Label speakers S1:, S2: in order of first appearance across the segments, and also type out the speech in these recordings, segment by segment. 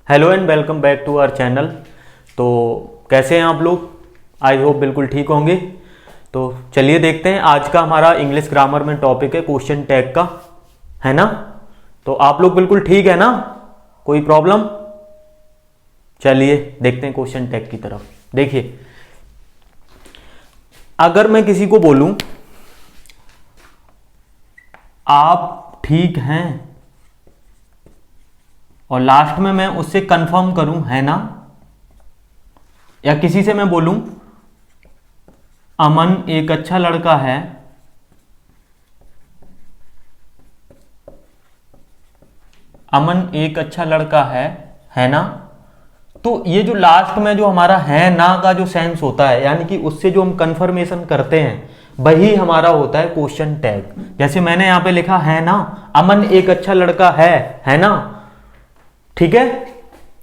S1: Hello and welcome back to our channel. तो कैसे हैं आप लोग? आई होप बिल्कुल ठीक होंगे। तो चलिए देखते हैं, आज का हमारा इंग्लिश ग्रामर में टॉपिक है क्वेश्चन टैग का, है ना? तो आप लोग बिल्कुल ठीक है ना? कोई प्रॉब्लम? चलिए देखते हैं क्वेश्चन टैग की तरफ। देखिए, अगर मैं किसी को बोलूं आप ठीक हैं और लास्ट में मैं उससे कंफर्म करूं है ना, या किसी से मैं बोलूं अमन एक अच्छा लड़का है, अमन एक अच्छा लड़का है ना? तो ये जो लास्ट में जो हमारा है ना का जो सेंस होता है, यानी कि उससे जो हम कंफर्मेशन करते हैं, वही हमारा होता है क्वेश्चन टैग। जैसे मैंने यहां पे लिखा है ना, अमन एक अच्छा लड़का है ना? ठीक है।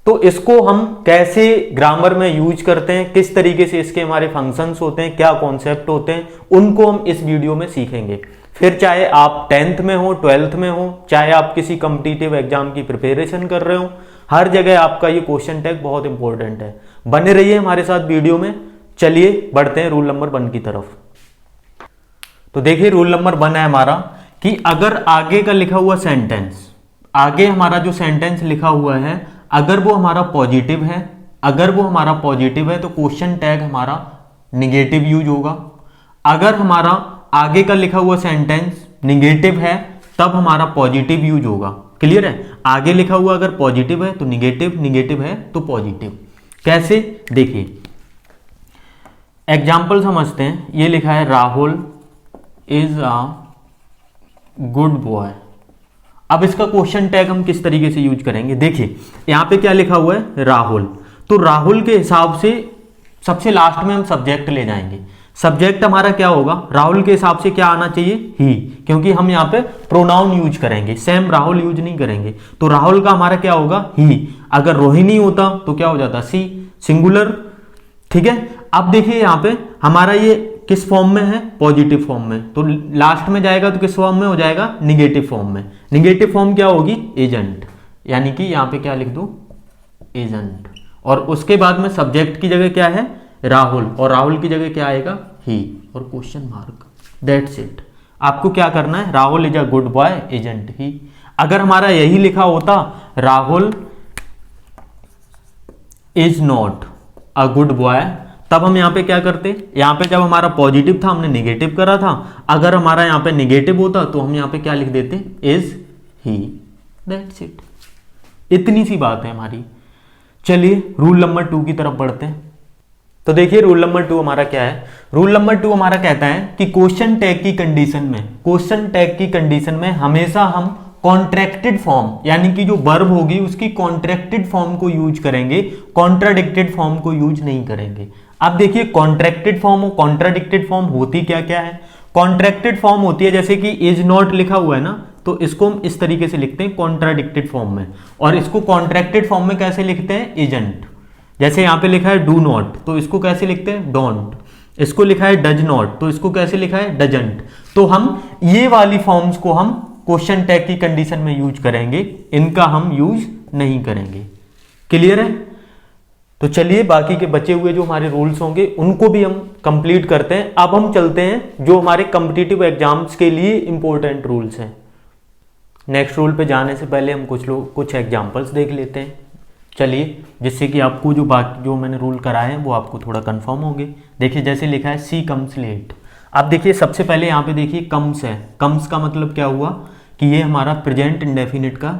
S1: तो इसको हम कैसे ग्रामर में यूज करते हैं, किस तरीके से इसके हमारे फंक्शंस होते हैं, क्या कॉन्सेप्ट होते हैं, उनको हम इस वीडियो में सीखेंगे। फिर चाहे आप 10th में हो, 12th में हो, चाहे आप किसी कॉम्पिटिटिव एग्जाम की प्रिपरेशन कर रहे हो, हर जगह आपका ये क्वेश्चन टैग बहुत इंपॉर्टेंट है। बने रहिए हमारे साथ वीडियो में। चलिए बढ़ते हैं रूल नंबर 1 की तरफ। तो देखिए, रूल नंबर 1 है हमारा कि अगर आगे का लिखा हुआ सेंटेंस, आगे हमारा जो सेंटेंस लिखा हुआ है, अगर वो हमारा पॉजिटिव है, अगर वो हमारा पॉजिटिव है तो क्वेश्चन टैग हमारा निगेटिव यूज होगा। अगर हमारा आगे का लिखा हुआ सेंटेंस निगेटिव है तब हमारा पॉजिटिव यूज होगा। क्लियर है? आगे लिखा हुआ अगर पॉजिटिव है तो निगेटिव, निगेटिव है तो पॉजिटिव। कैसे? देखिए एग्जाम्पल समझते हैं। ये लिखा है Rahul is a good boy. अब इसका क्वेश्चन टैग हम किस तरीके से यूज करेंगे? देखिए यहां पे क्या लिखा हुआ है, राहुल। तो राहुल के हिसाब से सबसे लास्ट में हम सब्जेक्ट ले जाएंगे। सब्जेक्ट हमारा क्या होगा? राहुल के हिसाब से क्या आना चाहिए? ही, क्योंकि हम यहां पे प्रोनाउन यूज करेंगे, सेम राहुल यूज नहीं करेंगे। तो राहुल का हमारा क्या होगा? ही। अगर रोहिणी होता तो क्या हो जाता? सी, सिंगुलर। ठीक है। अब देखिए यहां पे हमारा ये किस फॉर्म में है? पॉजिटिव फॉर्म में। तो लास्ट में जाएगा तो किस फॉर्म में हो जाएगा? निगेटिव फॉर्म में। निगेटिव फॉर्म क्या होगी? एजेंट। यानी कि यहां पे क्या लिख दो? एजेंट। और उसके बाद में सब्जेक्ट की जगह क्या है? राहुल। और राहुल की जगह क्या आएगा? ही और क्वेश्चन मार्क। That's it. आपको क्या करना है? Rahul is a good boy, एजेंट ही। अगर हमारा यही लिखा होता Rahul is not a good boy, तब हम यहां पे क्या करते? यहां पे जब हमारा पॉजिटिव था हमने निगेटिव करा था। अगर हमारा यहां पे निगेटिव होता तो हम यहां पे क्या लिख देते? Is he. That's it. इतनी सी बात है हमारी। चलिए रूल नंबर 2 की तरफ बढ़ते हैं। तो देखिए रूल नंबर 2 हमारा क्या है? रूल नंबर 2 हमारा कहता है कि क्वेश्चन टैग की कंडीशन में, क्वेश्चन टैग की कंडीशन में हमेशा हम कॉन्ट्रैक्टेड फॉर्म, यानी कि जो वर्ब होगी उसकी कॉन्ट्रैक्टेड फॉर्म को यूज करेंगे, कॉन्ट्राडिक्टेड फॉर्म को यूज नहीं करेंगे। अब देखिए कॉन्ट्रैक्टेड फॉर्म और कॉन्ट्राडिक्टेड फॉर्म होती क्या क्या है? कॉन्ट्रैक्टेड फॉर्म होती है जैसे कि इज नॉट लिखा हुआ है ना, तो इसको हम इस तरीके से लिखते हैं कॉन्ट्राडिक्टेड फॉर्म में। और इसको कॉन्ट्रैक्टेड फॉर्म में कैसे लिखते हैं? एजेंट। जैसे यहां पे लिखा है डू नॉट, तो इसको कैसे लिखते हैं? डोंट। इसको लिखा है डज नॉट, तो इसको कैसे लिखा है? डजंट। तो हम ये वाली फॉर्म्स को हम क्वेश्चन टैग की कंडीशन में यूज करेंगे, इनका हम यूज नहीं करेंगे। क्लियर है? तो चलिए बाकी के बचे हुए जो हमारे रूल्स होंगे उनको भी हम कंप्लीट करते हैं। अब हम चलते हैं जो हमारे कॉम्पिटिटिव एग्जाम्स के लिए इंपॉर्टेंट रूल्स हैं। नेक्स्ट रूल पे जाने से पहले हम कुछ एग्जाम्पल्स देख लेते हैं। चलिए, जिससे कि आपको जो मैंने रूल कराए हैं वो आपको थोड़ा कंफर्म होंगे। देखिए जैसे लिखा है सी कम्स लेट। अब देखिए सबसे पहले यहाँ पे देखिए कम्स है। कम्स का मतलब क्या हुआ कि ये हमारा प्रेजेंट इंडेफिनिट का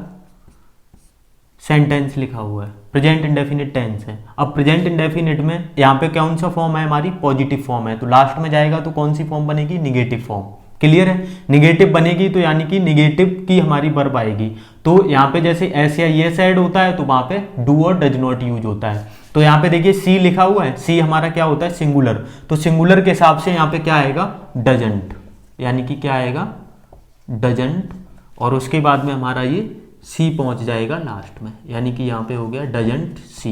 S1: सेंटेंस लिखा हुआ है, प्रेजेंट इंडेफिनिट टेंस है। अब प्रेजेंट इंडेफिनिट में यहाँ पे कौन सा फॉर्म है? हमारी पॉजिटिव फॉर्म है। तो लास्ट में जाएगा तो कौन सी फॉर्म बनेगी? Negative form. क्लियर है? निगेटिव बनेगी तो यानी कि निगेटिव की हमारी वर्ब आएगी। तो यहाँ पे जैसे एस या ये साइड होता है तो वहां पे डू और डज नॉट यूज होता है। तो यहाँ पे देखिए सी लिखा हुआ है, सी हमारा क्या होता है? सिंगुलर। तो सिंगुलर के हिसाब से यहाँ पे क्या आएगा? डजंट। यानी कि क्या आएगा? डजंट। और उसके बाद में हमारा ये सी पहुंच जाएगा लास्ट में, यानी कि यहाँ पे हो गया डजंट सी।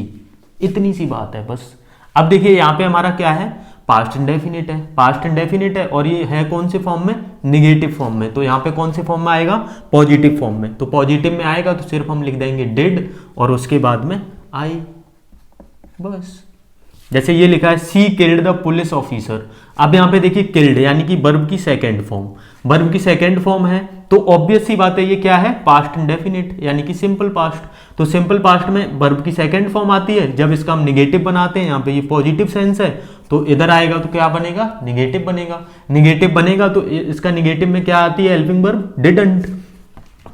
S1: इतनी सी बात है बस। अब देखिए यहाँ पे हमारा क्या है? पास्ट इंडेफिनिट है। पास्ट इंडेफिनिट है और ये है कौन से फॉर्म में? निगेटिव फॉर्म में, तो यहाँ पे कौन से फॉर्म में आएगा, पॉजिटिव फॉर्म में। तो पॉजिटिव में आएगा तो सिर्फ हम लिख देंगे डिड और उसके बाद में आई, बस। जैसे ये लिखा है सी किल्ड द पुलिस ऑफिसर। अब यहाँ पे देखिए किल्ड यानी कि वर्ब की सेकंड फॉर्म, वर्ब की सेकंड फॉर्म है तो ऑब्वियस सी बात है ये क्या है, पास्ट इंडेफिनिट यानी कि सिंपल पास्ट। तो सिंपल पास्ट में वर्ब की सेकंड फॉर्म आती है, जब इसका हम निगेटिव बनाते हैं, यहाँ पे ये पॉजिटिव सेंस है तो इधर आएगा तो क्या बनेगा, निगेटिव बनेगा। निगेटिव बनेगा तो इसका निगेटिव में क्या आती है, हेल्पिंग वर्ब डिडंट,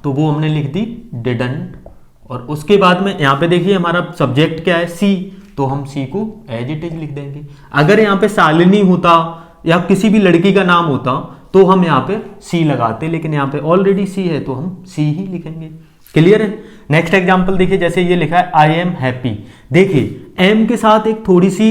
S1: तो वो हमने लिख दी डिडंट। और उसके बाद में यहाँ पे देखिए हमारा सब्जेक्ट क्या है, सी, तो हम सी को एज इट इज लिख देंगे। अगर यहाँ पे शालिनी होता या किसी भी लड़की का नाम होता तो हम यहाँ पे सी लगाते, लेकिन यहाँ पे ऑलरेडी सी है तो हम सी ही लिखेंगे। क्लियर है। नेक्स्ट एग्जांपल देखिए, जैसे ये लिखा है आई एम हैप्पी। देखिए एम के साथ एक थोड़ी सी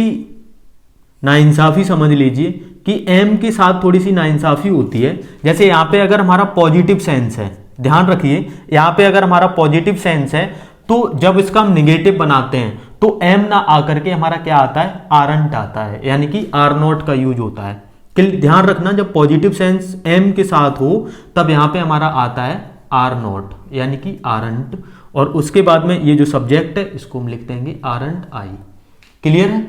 S1: नाइंसाफी समझ लीजिए कि एम के साथ थोड़ी सी नाइंसाफी होती है। जैसे यहाँ पे अगर हमारा पॉजिटिव सेंस है, ध्यान रखिए यहाँ पे अगर हमारा पॉजिटिव सेंस है तो जब इसका हम निगेटिव बनाते हैं तो एम ना आकर के हमारा क्या आता है, आरंट आता है, यानी कि आर नॉट का यूज होता है। ध्यान रखना जब पॉजिटिव सेंस एम के साथ हो तब यहां पे हमारा आता है आर नॉट यानी कि आरंट, और उसके बाद में ये जो सब्जेक्ट है इसको हम लिख देंगे आरंट आई। क्लियर है।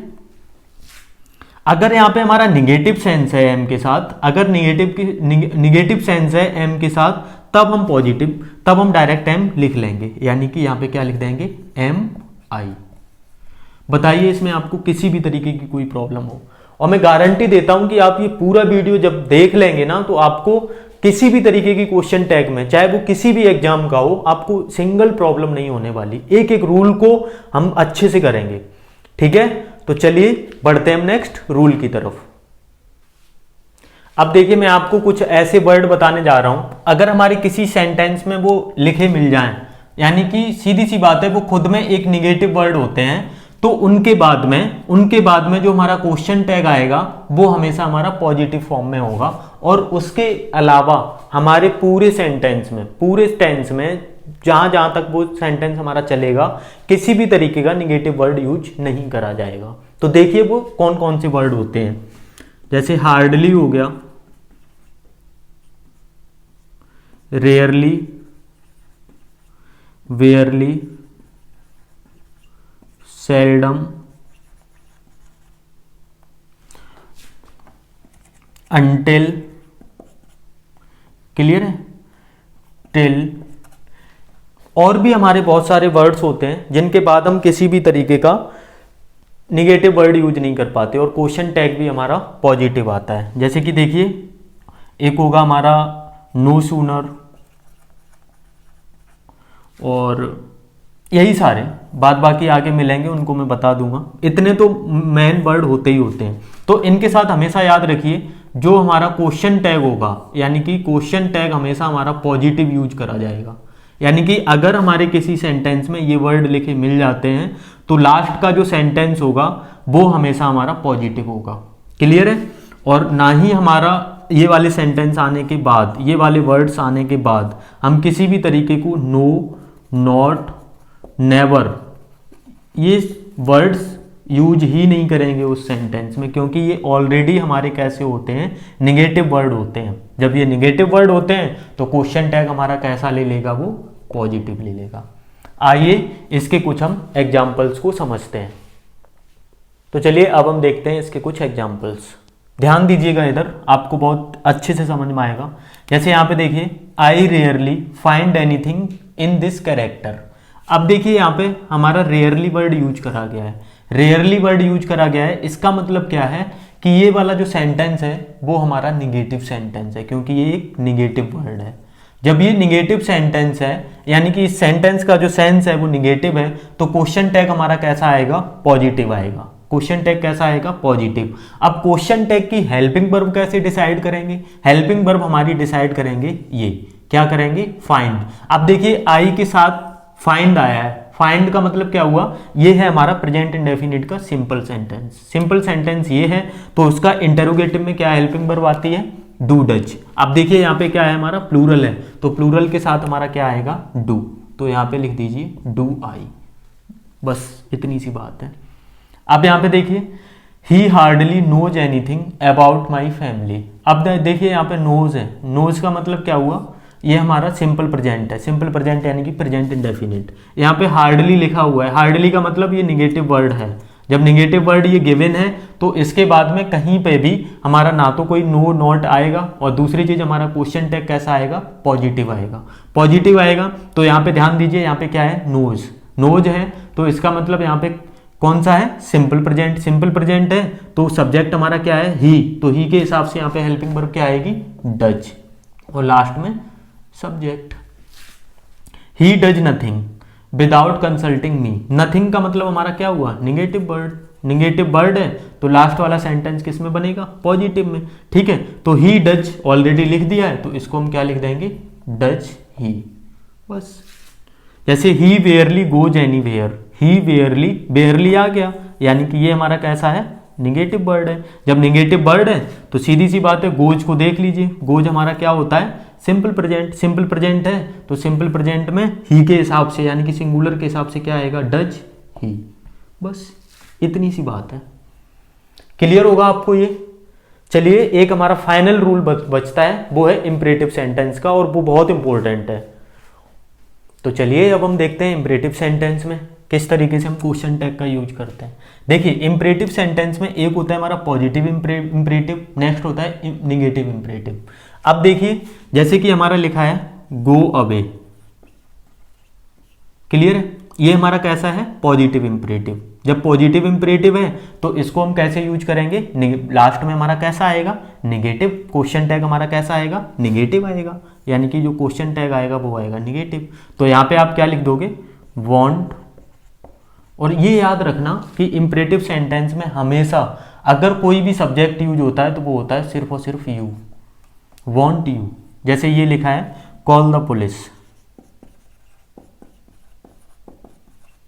S1: अगर यहां पे हमारा निगेटिव सेंस है एम के साथ, अगर निगेटिव सेंस है एम के साथ, तब हम पॉजिटिव, तब हम डायरेक्ट एम लिख लेंगे, यानी कि यहां पे क्या लिख देंगे, एम आई। बताइए इसमें आपको किसी भी तरीके की कोई प्रॉब्लम हो, और मैं गारंटी देता हूं कि आप ये पूरा वीडियो जब देख लेंगे ना तो आपको किसी भी तरीके की क्वेश्चन टैग में, चाहे वो किसी भी एग्जाम का हो, आपको सिंगल प्रॉब्लम नहीं होने वाली। एक एक रूल को हम अच्छे से करेंगे। ठीक है, तो चलिए बढ़ते हैं हम नेक्स्ट रूल की तरफ। अब देखिए मैं आपको कुछ ऐसे वर्ड बताने जा रहा हूं, अगर हमारे किसी सेंटेंस में वो लिखे मिल जाएं, यानी कि सीधी सी बात है वो खुद में एक निगेटिव वर्ड होते हैं, तो उनके बाद में जो हमारा क्वेश्चन टैग आएगा वो हमेशा हमारा पॉजिटिव फॉर्म में होगा। और उसके अलावा हमारे पूरे सेंटेंस में, पूरे टेंस में जहां जहां तक वो सेंटेंस हमारा चलेगा, किसी भी तरीके का निगेटिव वर्ड यूज नहीं करा जाएगा। तो देखिए वो कौन कौन से वर्ड होते हैं, जैसे हार्डली हो गया, रेयरली, वेयरली, सेल्डम, अनटिल, क्लियर है, टिल। और भी हमारे बहुत सारे वर्ड्स होते हैं जिनके बाद हम किसी भी तरीके का निगेटिव वर्ड यूज नहीं कर पाते, और क्वेश्चन टैग भी हमारा पॉजिटिव आता है। जैसे कि देखिए एक होगा हमारा नो सूनर, और यही सारे बाद बाकी आगे मिलेंगे उनको मैं बता दूंगा। इतने तो मेन वर्ड होते ही होते हैं। तो इनके साथ हमेशा याद रखिए जो हमारा क्वेश्चन टैग होगा, यानी कि क्वेश्चन टैग हमेशा हमारा पॉजिटिव यूज करा जाएगा। यानी कि अगर हमारे किसी सेंटेंस में ये वर्ड लिखे मिल जाते हैं तो लास्ट का जो सेंटेंस होगा वो हमेशा हमारा पॉजिटिव होगा। क्लियर है। और ना ही हमारा ये वाले सेंटेंस आने के बाद, ये वाले वर्ड्स आने के बाद हम किसी भी तरीके को नो, नॉट, नेवर, ये वर्ड्स यूज ही नहीं करेंगे उस सेंटेंस में, क्योंकि ये ऑलरेडी हमारे कैसे होते हैं, निगेटिव वर्ड होते हैं। जब ये निगेटिव वर्ड होते हैं तो क्वेश्चन टैग हमारा कैसा ले लेगा, वो पॉजिटिव ले लेगा। आइए इसके कुछ हम एग्जाम्पल्स को समझते हैं। तो चलिए अब हम देखते हैं इसके कुछ एग्जाम्पल्स। ध्यान दीजिएगा इधर, आपको बहुत अच्छे से समझ में आएगा। जैसे यहाँ पे देखिए आई rarely find anything in this character. अब देखिए यहाँ पे हमारा रेयरली वर्ड यूज करा गया है, रेयरली वर्ड यूज करा गया है। इसका मतलब क्या है कि ये वाला जो सेंटेंस है वो हमारा निगेटिव सेंटेंस है, क्योंकि ये एक निगेटिव वर्ड है। जब ये निगेटिव सेंटेंस है, यानी कि इस सेंटेंस का जो सेंस है वो निगेटिव है, तो क्वेश्चन टैग हमारा कैसा आएगा, पॉजिटिव आएगा। क्वेश्चन टैग कैसा आएगा, पॉजिटिव। अब क्वेश्चन टैग की हेल्पिंग वर्ब कैसे डिसाइड करेंगे, हेल्पिंग वर्ब हमारी डिसाइड करेंगे, ये क्या करेंगे, फाइंड। अब देखिए आई के साथ फाइंड आया है, फाइंड का मतलब क्या हुआ, ये है हमारा प्रेजेंट इंडेफिनिट का सिंपल सेंटेंस। सिंपल सेंटेंस ये है तो उसका इंटरोगेटिव में क्या हेल्पिंग वर्ब आती है, डू डच। अब देखिए यहाँ पे क्या है, हमारा प्लूरल है, तो प्लूरल के साथ हमारा क्या आएगा, डू। तो यहाँ पे लिख दीजिए डू आई, बस इतनी सी बात है। अब यहाँ पे देखिए he hardly knows anything about my family. अब देखिए यहाँ पे नोज है, नोज का मतलब क्या हुआ, ये हमारा सिंपल प्रेजेंट है, सिंपल प्रेजेंट यानी कि प्रेजेंट इंडेफिनिट। यहाँ पे हार्डली लिखा हुआ है, हार्डली का मतलब ये निगेटिव वर्ड है। जब निगेटिव वर्ड ये गिवन है तो इसके बाद में कहीं पे भी हमारा ना तो कोई नो नॉट आएगा, और दूसरी चीज हमारा क्वेश्चन टैग कैसा आएगा, पॉजिटिव आएगा। पॉजिटिव आएगा तो यहाँ पे ध्यान दीजिए, यहाँ पे क्या है, नोज, नोज है तो इसका मतलब यहाँ पे कौन सा है, सिंपल प्रेजेंट। सिंपल प्रेजेंट है तो सब्जेक्ट हमारा क्या है, ही, तो ही के हिसाब से यहाँ पे हेल्पिंग वर्ब क्या आएगी, डज, और लास्ट में subject. He does nothing without consulting me. Nothing का मतलब हमारा क्या हुआ, निगेटिव वर्ड, निगेटिव वर्ड है तो लास्ट वाला सेंटेंस किस में बनेगा, पॉजिटिव में। ठीक है, तो ही डज ऑलरेडी लिख दिया है तो इसको हम क्या लिख देंगे, डज ही, बस। जैसे ही वेयरली गोज एनीवेयर, ही वेयरली, वेयरली आ गया यानी कि ये हमारा कैसा है, निगेटिव वर्ड है। जब निगेटिव वर्ड है तो सीधी सी बात है, गोज को देख लीजिए, गोज हमारा क्या होता है, सिंपल प्रेजेंट। सिंपल प्रेजेंट है तो सिंपल प्रेजेंट में ही के हिसाब से यानी कि सिंगुलर के हिसाब से क्या आएगा, डज ही, बस इतनी सी बात है। क्लियर होगा आपको ये। चलिए एक हमारा फाइनल रूल बचता है, वो है इंपरेटिव सेंटेंस का, और वो बहुत इंपॉर्टेंट है। तो चलिए अब हम देखते हैं इंपरेटिव सेंटेंस में किस तरीके से हम क्वेश्चन टैग का यूज करते हैं। देखिए इंपरेटिव सेंटेंस में एक होता है हमारा पॉजिटिव इंपरेटिव, नेक्स्ट होता है निगेटिव इंपरेटिव। अब देखिए जैसे कि हमारा लिखा है गो अवे, क्लियर है, ये हमारा कैसा है, पॉजिटिव इंपरेटिव। जब पॉजिटिव इंपरेटिव है तो इसको हम कैसे यूज करेंगे, लास्ट में हमारा कैसा आएगा, निगेटिव। क्वेश्चन टैग हमारा कैसा आएगा, निगेटिव आएगा, यानी कि जो क्वेश्चन टैग आएगा वो आएगा निगेटिव। तो यहाँ पे आप क्या लिख दोगे, वांट। और ये याद रखना कि इंपरेटिव सेंटेंस में हमेशा अगर कोई भी सब्जेक्ट यूज होता है तो वो होता है सिर्फ और सिर्फ यू, वांट यू। जैसे ये लिखा है call the police,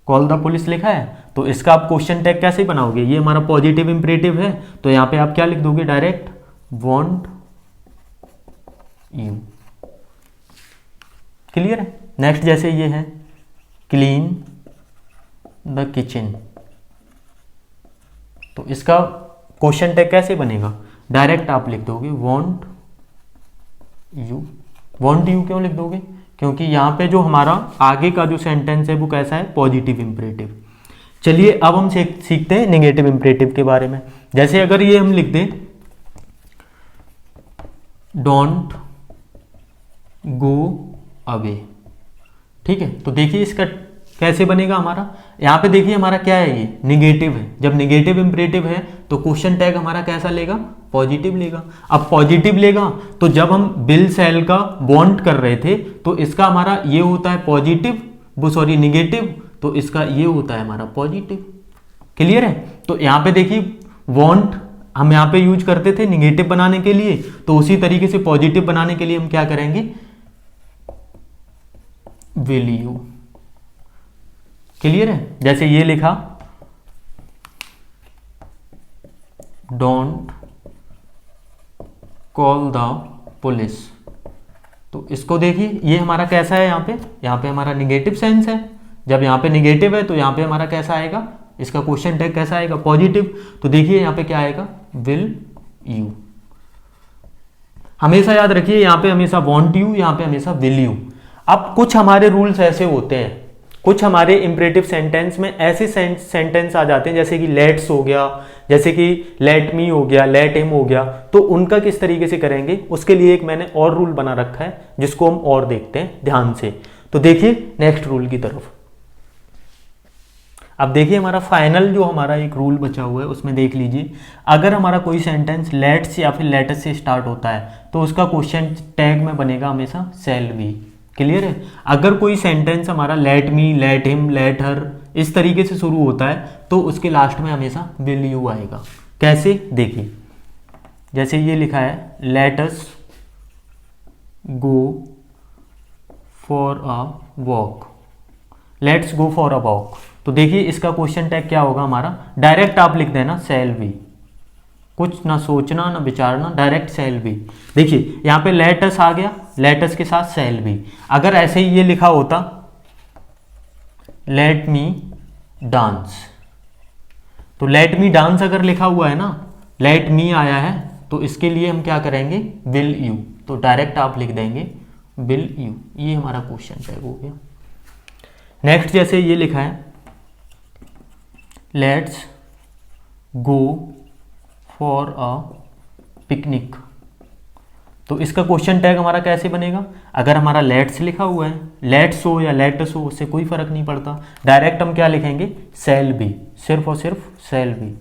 S1: call the police लिखा है तो इसका आप क्वेश्चन टैग कैसे बनाओगे, ये हमारा पॉजिटिव इंपरेटिव है तो यहाँ पे आप क्या लिख दोगे, डायरेक्ट वांट यू। क्लियर है। नेक्स्ट जैसे ये है क्लीन द किचन, तो इसका क्वेश्चन टैग कैसे बनेगा, डायरेक्ट आप लिख दोगे वांट यू। वांट यू क्यों लिख दोगे, क्योंकि यहां पे जो हमारा आगे का जो सेंटेंस है वो कैसा है, पॉजिटिव इंपरेटिव। चलिए अब हम सीखते हैं निगेटिव इंपरेटिव के बारे में। जैसे अगर ये हम लिख दें डोंट गो अवे, ठीक है, तो देखिए इसका कैसे बनेगा हमारा, यहाँ पे देखिए हमारा क्या है, ये निगेटिव है। जब निगेटिव इंपरेटिव है तो क्वेश्चन टैग हमारा कैसा लेगा, पॉजिटिव लेगा। अब पॉजिटिव लेगा तो जब हम बिल सेल का वांट कर रहे थे तो इसका हमारा ये होता है पॉजिटिव, वो सॉरी निगेटिव, तो इसका ये होता है हमारा पॉजिटिव। क्लियर है। तो यहाँ पे देखिए वांट हम यहाँ पे यूज करते थे निगेटिव बनाने के लिए, तो उसी तरीके से पॉजिटिव बनाने के लिए हम क्या करेंगे, विल यू। क्लियर है। जैसे ये लिखा डोंट कॉल द पुलिस, तो इसको देखिए ये हमारा कैसा है, यहाँ पे हमारा निगेटिव सेंस है। जब यहाँ पे निगेटिव है तो यहाँ पे हमारा कैसा आएगा, इसका क्वेश्चन टैग कैसा आएगा, पॉजिटिव। तो देखिए यहाँ पे क्या आएगा, विल यू। हमेशा याद रखिए यहाँ पे हमेशा वांट यू, यहाँ पे हमेशा विल यू। अब कुछ हमारे रूल्स ऐसे होते हैं, कुछ हमारे इंपरेटिव सेंटेंस में ऐसे सेंटेंस आ जाते हैं जैसे कि लेट्स हो गया, जैसे कि लेट मी हो गया, लेट हिम हो गया, तो उनका किस तरीके से करेंगे उसके लिए एक मैंने और रूल बना रखा है जिसको हम और देखते हैं ध्यान से। तो देखिए नेक्स्ट रूल की तरफ। अब देखिए हमारा फाइनल जो हमारा एक रूल बचा हुआ है उसमें देख लीजिए, अगर हमारा कोई सेंटेंस लेट्स या फिर लेटस से स्टार्ट होता है तो उसका क्वेश्चन टैग में बनेगा हमेशा शैल बी। क्लियर है। अगर कोई सेंटेंस हमारा let me, let him, let her इस तरीके से शुरू होता है तो उसके लास्ट में हमेशा विल यू आएगा। कैसे, देखिए जैसे ये लिखा है let us go for a walk, let's go for a walk, तो देखिए इसका क्वेश्चन टैग क्या होगा हमारा, डायरेक्ट आप लिख देना शैल बी, कुछ ना सोचना ना विचारना, डायरेक्ट शैल बी। देखिए यहाँ पे लेटस आ गया, लेटस के साथ शैल बी। अगर ऐसे ही ये लिखा होता लेट मी डांस, तो लेट मी डांस अगर लिखा हुआ है ना, लेट मी आया है तो इसके लिए हम क्या करेंगे, विल यू, तो डायरेक्ट आप लिख देंगे विल यू। ये हमारा क्वेश्चन टैग हो गया। नेक्स्ट जैसे ये लिखा है, let's go for a picnic, तो इसका क्वेश्चन टैग हमारा कैसे बनेगा, अगर हमारा लेट्स लिखा हुआ है, लेट्स हो या लेट्स हो उससे कोई फर्क नहीं पड़ता, डायरेक्ट हम क्या लिखेंगे, शैल बी, सिर्फ और सिर्फ शैल बी।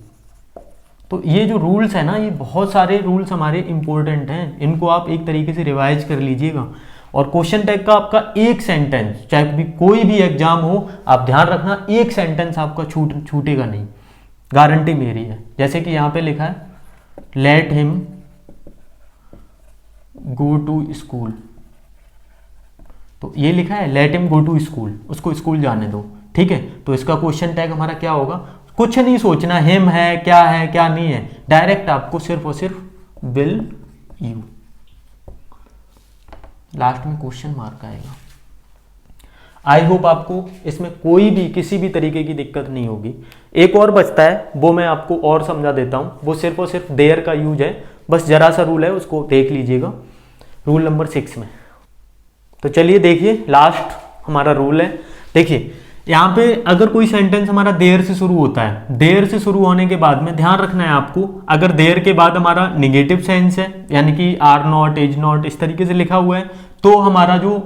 S1: तो ये जो रूल्स है ना, ये बहुत सारे रूल्स हमारे इंपॉर्टेंट हैं, इनको आप एक तरीके से रिवाइज कर लीजिएगा। और क्वेश्चन टैग का आपका एक सेंटेंस, चाहे भी कोई भी एग्जाम हो, आप ध्यान रखना एक सेंटेंस आपका छूटेगा नहीं, गारंटी मेरी है। जैसे कि यहाँ पे लिखा है let him go to school, तो ये लिखा है let him go to school, उसको स्कूल जाने दो, ठीक है। तो इसका क्वेश्चन टैग हमारा क्या होगा, कुछ नहीं सोचना हिम है क्या नहीं है, डायरेक्ट आपको सिर्फ और सिर्फ विल यू, लास्ट में क्वेश्चन मार्क आएगा। आई होप आपको इसमें कोई भी किसी भी तरीके की दिक्कत नहीं होगी। एक और बचता है, वो मैं आपको और समझा देता हूं, वो सिर्फ और सिर्फ देयर का यूज है, बस जरा सा रूल है, उसको देख लीजिएगा, रूल नंबर 6 में। तो चलिए देखिए, लास्ट हमारा रूल है। देखिए यहाँ पे अगर कोई सेंटेंस हमारा देयर से शुरू होता है, देयर से शुरू होने के बाद में ध्यान रखना है आपको, अगर देयर के बाद हमारा निगेटिव सेंस है, यानी कि आर नॉट, इज नॉट, इस तरीके से लिखा हुआ है, तो हमारा जो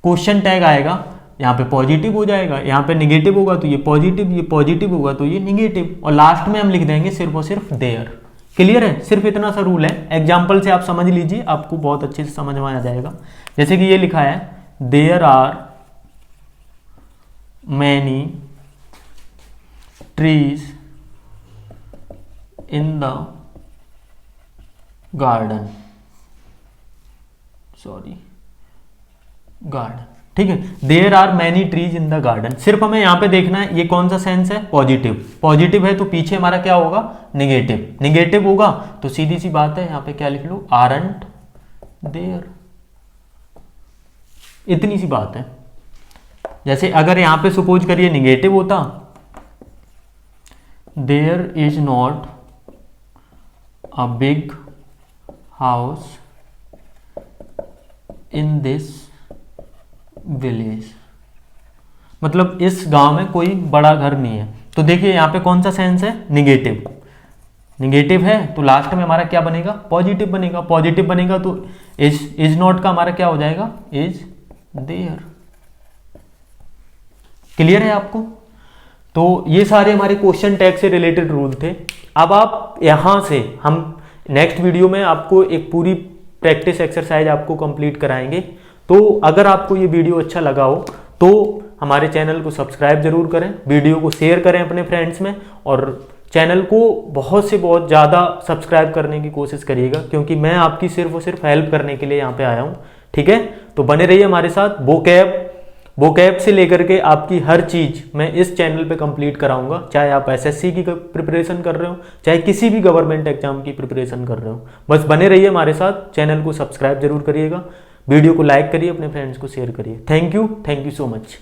S1: क्वेश्चन टैग आएगा यहाँ पे पॉजिटिव हो जाएगा, यहाँ पे निगेटिव होगा तो ये पॉजिटिव होगा तो ये निगेटिव, और लास्ट में हम लिख देंगे सिर्फ और सिर्फ देयर। क्लियर है, सिर्फ इतना सा रूल है, एग्जाम्पल से आप समझ लीजिए, आपको बहुत अच्छे से समझ में आ जाएगा। जैसे कि ये लिखा है there are many trees in the garden, garden, ठीक है। There are many trees in the garden, सिर्फ हमें यहां पे देखना है ये कौन सा सेंस है, पॉजिटिव है, तो पीछे हमारा क्या होगा, निगेटिव होगा, तो सीधी सी बात है यहां पे क्या लिख लो, आरंट देयर, इतनी सी बात है। जैसे अगर यहां पे सपोज करिए निगेटिव होता, there is not a big house in this village, मतलब इस गांव में कोई बड़ा घर नहीं है, तो देखिए यहां पे कौन सा सेंस है, निगेटिव है, तो लास्ट में हमारा क्या बनेगा, पॉजिटिव बनेगा, तो इज नॉट का हमारा क्या हो जाएगा, इज देयर। क्लियर है आपको। तो ये सारे हमारे क्वेश्चन टैग से रिलेटेड रूल थे। अब आप यहां से हम नेक्स्ट वीडियो में आपको एक पूरी प्रैक्टिस एक्सरसाइज आपको कंप्लीट कराएंगे। तो अगर आपको ये वीडियो अच्छा लगा हो तो हमारे चैनल को सब्सक्राइब जरूर करें, वीडियो को शेयर करें अपने फ्रेंड्स में, और चैनल को बहुत से बहुत ज़्यादा सब्सक्राइब करने की कोशिश करिएगा, क्योंकि मैं आपकी सिर्फ और सिर्फ हेल्प करने के लिए यहाँ पे आया हूँ, ठीक है। तो बने रहिए हमारे साथ। वोकैब से लेकर के आपकी हर चीज़ मैं इस चैनल पे कंप्लीट कराऊंगा, चाहे आप एसएससी की प्रिपरेशन कर रहे हो, चाहे किसी भी गवर्नमेंट एग्जाम की प्रिपरेशन कर रहे हो, बस बने रहिए हमारे साथ। चैनल को सब्सक्राइब जरूर करिएगा, वीडियो को लाइक करिए, अपने फ्रेंड्स को शेयर करिए। Thank you so much.